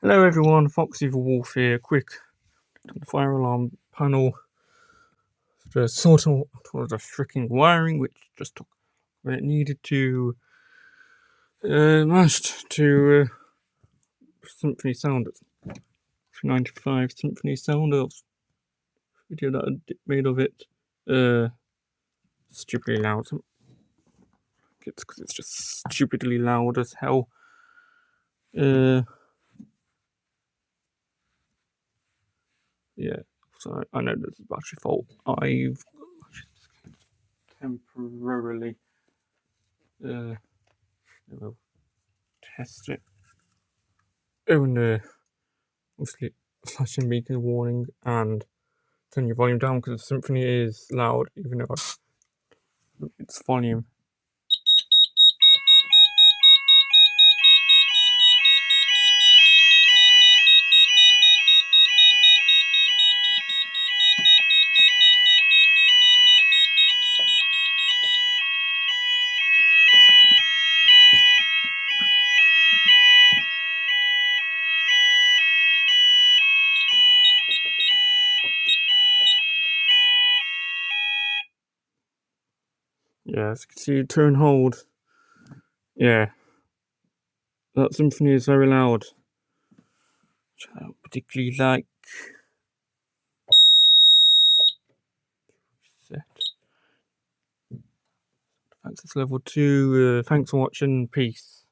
Hello everyone, Fox Evil Wolf here. Quick, the fire alarm panel. Just sort of towards the freaking wiring, which just took when it needed to. Mashed to Symphony sound. XP95 Symphony sound. Video that I made of it. Stupidly loud. It's because it's just stupidly loud as hell. Yeah. So I know there's a battery fault. I've temporarily we'll test it. Oh, and obviously flashing beacon warning and turn your volume down because the Symphony is loud, even though its volume. Yeah, as you can see, turn hold. Yeah, that Symphony is very loud, which I don't particularly like. Set. Thanks, it's level 2. Thanks for watching. Peace.